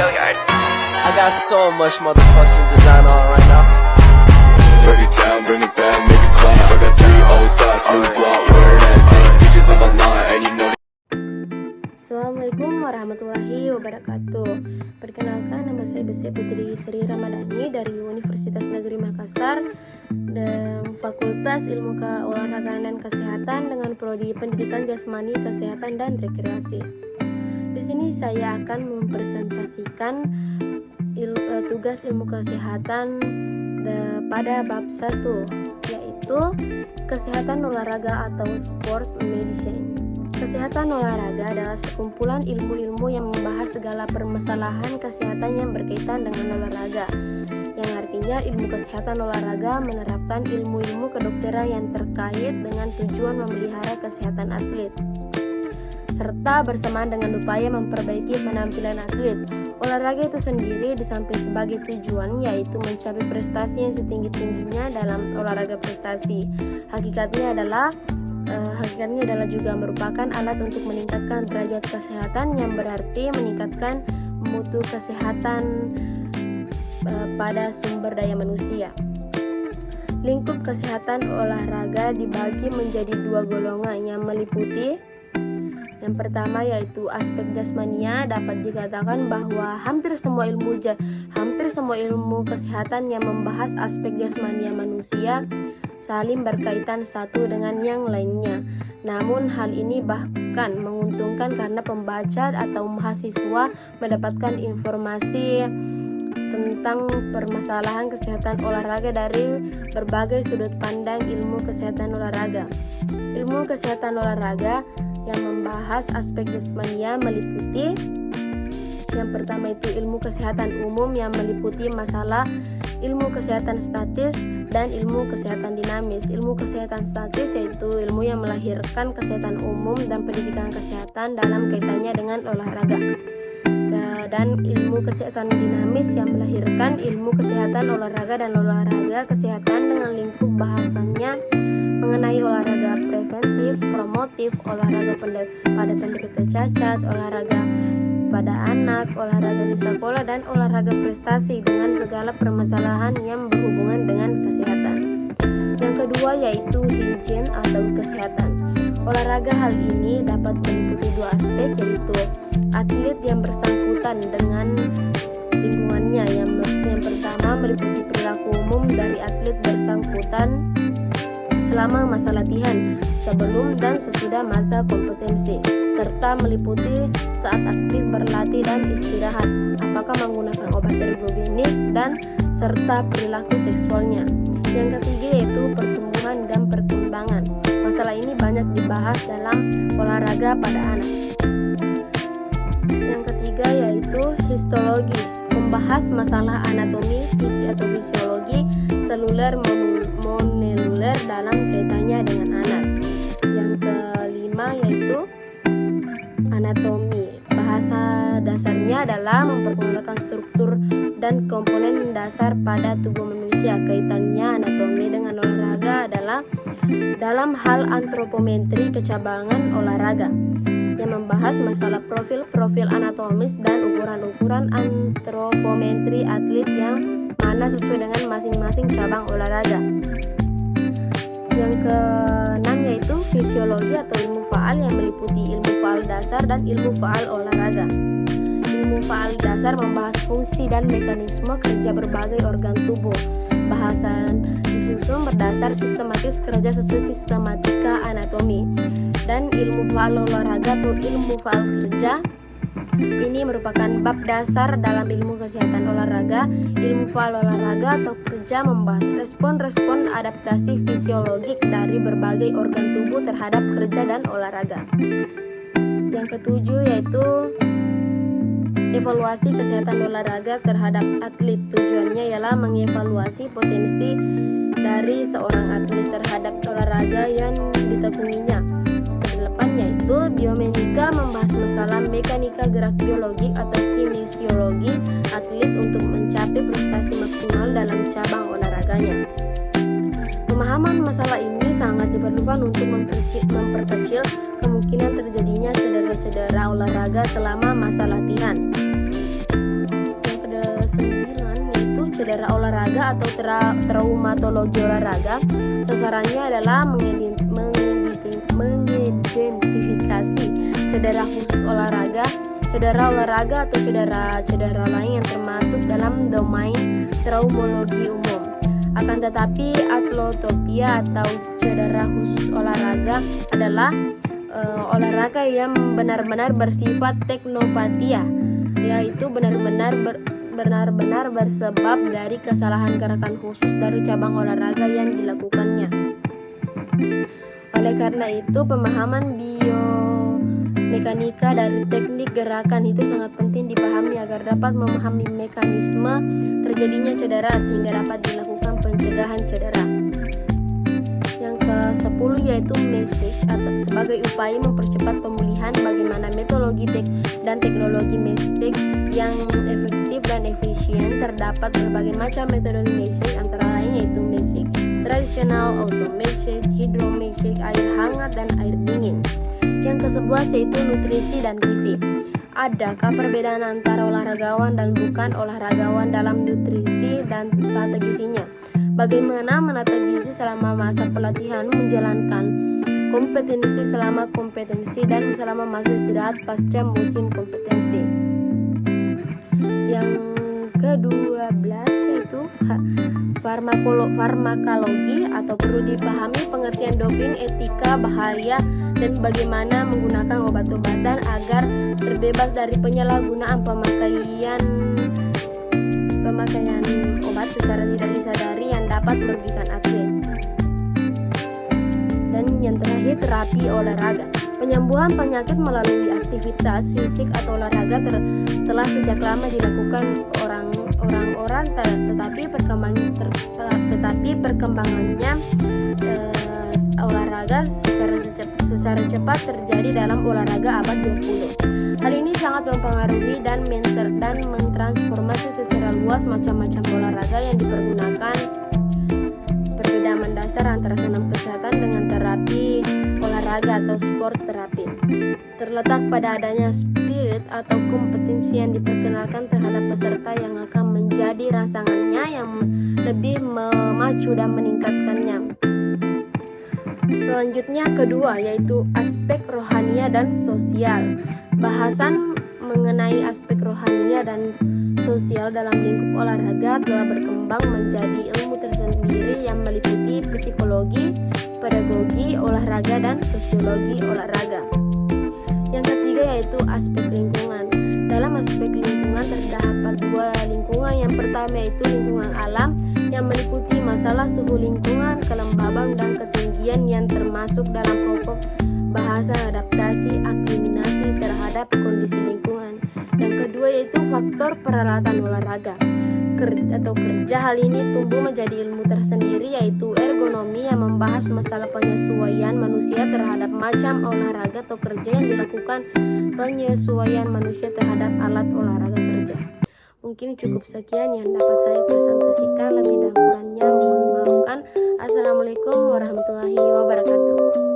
I got so much motherfucking design on right now. Break it down, bring it back, make it clap. I got 3 old thoughts, new block, where that thing. Bitches on my line, and you know. Assalamualaikum warahmatullahi wabarakatuh. Perkenalkan, nama saya Besti Putri Sri Ramadhani dari Universitas Negeri Makassar dan Fakultas Ilmu Keolahragaan dan Kesehatan dengan Prodi Pendidikan Jasmani, Kesehatan dan Rekreasi. Di sini saya akan mempresentasikan tugas ilmu kesehatan pada bab 1, yaitu kesehatan olahraga atau sports medicine. Kesehatan olahraga adalah sekumpulan ilmu-ilmu yang membahas segala permasalahan kesehatan yang berkaitan dengan olahraga, yang artinya ilmu kesehatan olahraga menerapkan ilmu-ilmu kedokteran yang terkait dengan tujuan memelihara kesehatan atlet, serta bersamaan dengan upaya memperbaiki penampilan atlet. Olahraga itu sendiri di samping sebagai tujuan, yaitu mencapai prestasi yang setinggi-tingginya dalam olahraga prestasi. Hakikatnya adalah juga merupakan alat untuk meningkatkan derajat kesehatan, yang berarti meningkatkan mutu kesehatan pada sumber daya manusia. Lingkup kesehatan olahraga dibagi menjadi 2 golongan yang meliputi: yang pertama yaitu aspek jasmania. Dapat dikatakan bahwa hampir semua ilmu kesehatan yang membahas aspek jasmania manusia saling berkaitan satu dengan yang lainnya. Namun hal ini bahkan menguntungkan karena pembaca atau mahasiswa mendapatkan informasi tentang permasalahan kesehatan olahraga dari berbagai sudut pandang ilmu kesehatan olahraga. Ilmu kesehatan olahraga yang membahas aspek jasmania meliputi: yang pertama itu ilmu kesehatan umum yang meliputi masalah ilmu kesehatan statis dan ilmu kesehatan dinamis. Ilmu kesehatan statis yaitu ilmu yang melahirkan kesehatan umum dan pendidikan kesehatan dalam kaitannya dengan olahraga. Dan ilmu kesehatan dinamis yang melahirkan ilmu kesehatan olahraga dan olahraga kesehatan dengan lingkup bahasanya mengenai olahraga preventif, promotif, olahraga pada penderita cacat, olahraga pada anak, olahraga di sekolah, dan olahraga prestasi dengan segala permasalahan yang berhubungan dengan kesehatan. Yang kedua yaitu higien atau kesehatan. Olahraga hal ini dapat meliputi 2 aspek, yaitu atlet yang bersangkutan dengan lingkungannya. Yang pertama meliputi perilaku umum dari atlet bersangkutan selama masa latihan, sebelum dan sesudah masa kompetensi, serta meliputi saat aktif berlatih dan istirahat, apakah menggunakan obat ergogenik, dan serta perilaku seksualnya. Yang ketiga yaitu pertumbuhan dan perkembangan. Masalah ini banyak dibahas dalam olahraga pada anak. Yang ketiga yaitu histologi, membahas masalah anatomi, fisiologi seluler moneluler dalam kaitannya dengan anak. Yang kelima yaitu anatomi. Bahasa dasarnya adalah memperkenalkan struktur dan komponen dasar pada tubuh manusia. Kaitannya anatomi dengan olahraga adalah dalam hal antropometri, kecabangan olahraga, yang membahas masalah profil anatomis dan ukuran-ukuran antropometri atlet yang mana sesuai dengan masing-masing cabang olahraga. Yang keenam yaitu fisiologi atau ilmu faal yang meliputi ilmu faal dasar dan ilmu faal olahraga. Ilmu faal dasar membahas fungsi dan mekanisme kerja berbagai organ tubuh. Bahasan disusun berdasar sistematis kerja sesuai sistematika anatomi. Dan ilmu faal olahraga atau ilmu faal kerja ini merupakan bab dasar dalam ilmu kesehatan olahraga. Ilmu faal olahraga atau kerja membahas respon-respon adaptasi fisiologik dari berbagai organ tubuh terhadap kerja dan olahraga. Yang ketujuh yaitu evaluasi kesehatan olahraga terhadap atlet. Tujuannya ialah mengevaluasi potensi dari seorang atlet terhadap olahraga yang ditekuninya. Kedelapan yaitu biomenika, membahas masalah mekanika gerak biologi atau kinesiologi atlet untuk mencapai prestasi maksimal dalam cabang olahraganya. Pemahaman masalah ini sangat diperlukan untuk memperkecil kemungkinan terjadinya cedera-cedera olahraga selama masa latihan. cedera olahraga atau traumatologi olahraga. Sasarannya adalah mengidentifikasi cedera khusus olahraga, cedera olahraga atau cedera lain yang termasuk dalam domain traumologi umum. Akan tetapi atletopia atau cedera khusus olahraga adalah olahraga yang benar-benar bersifat teknopatia, yaitu benar-benar bersebab dari kesalahan gerakan khusus dari cabang olahraga yang dilakukannya. Oleh karena itu, pemahaman biomekanika dari teknik gerakan itu sangat penting dipahami agar dapat memahami mekanisme terjadinya cedera sehingga dapat dilakukan pencegahan cedera. Yang ke-10 yaitu MESIC atau sebagai upaya mempercepat pemulihan. Bagaimana metodologi dan teknologi MESIC yang efektif dan efisien. Terdapat berbagai macam metode MESIC, antara lain yaitu MESIC tradisional, automesik, hidromesik, air hangat, dan air dingin. Yang ke-11 yaitu nutrisi dan gizi. Adakah perbedaan antara olahragawan dan bukan olahragawan dalam nutrisi dan tata gizinya? Bagaimana menata gizi selama masa pelatihan, menjalankan kompetensi selama kompetensi, dan selama masa istirahat pasca musim kompetensi. Yang ke-12 yaitu farmakologi atau perlu dipahami pengertian doping, etika, bahaya, dan bagaimana menggunakan obat-obatan agar terbebas dari penyalahgunaan pemakaian obat secara tidak disadari yang dapat merugikan atlet. Dan yang terakhir, terapi olahraga. Penyembuhan penyakit melalui aktivitas fisik atau olahraga telah sejak lama dilakukan orang-orang, tetapi perkembangannya olahraga secara cepat terjadi dalam olahraga abad 20. Hal ini sangat mempengaruhi dan mentransformasi secara luas macam-macam olahraga yang dipergunakan. Perbedaan mendasar antara senam kesehatan dengan terapi olahraga atau sport terapi terletak pada adanya spirit atau kompetensi yang diperkenalkan terhadap peserta yang akan menjadi rangsangannya yang lebih memacu dan meningkatkannya. Selanjutnya kedua yaitu aspek rohania dan sosial. Bahasan mengenai aspek rohania dan sosial dalam lingkup olahraga telah berkembang menjadi ilmu tersendiri yang meliputi psikologi, pedagogi olahraga, dan sosiologi olahraga. Yang ketiga yaitu aspek lingkungan. Dalam aspek lingkungan terdapat dua lingkungan. Yang pertama yaitu lingkungan alam yang meliputi masalah suhu lingkungan, kelembaban, dan ketinggian yang termasuk dalam pokok bahasa adaptasi akliminasi terhadap kondisi lingkungan. Yang kedua yaitu faktor peralatan olahraga atau kerja. Hal ini tumbuh menjadi ilmu tersendiri yaitu ergonomi yang membahas masalah penyesuaian manusia terhadap macam olahraga atau kerja yang dilakukan, penyesuaian manusia terhadap alat olahraga kerja. Mungkin cukup sekian yang dapat saya presentasikan. Lebih dan kurangnya mohon dimaafkan. Assalamualaikum warahmatullahi wabarakatuh.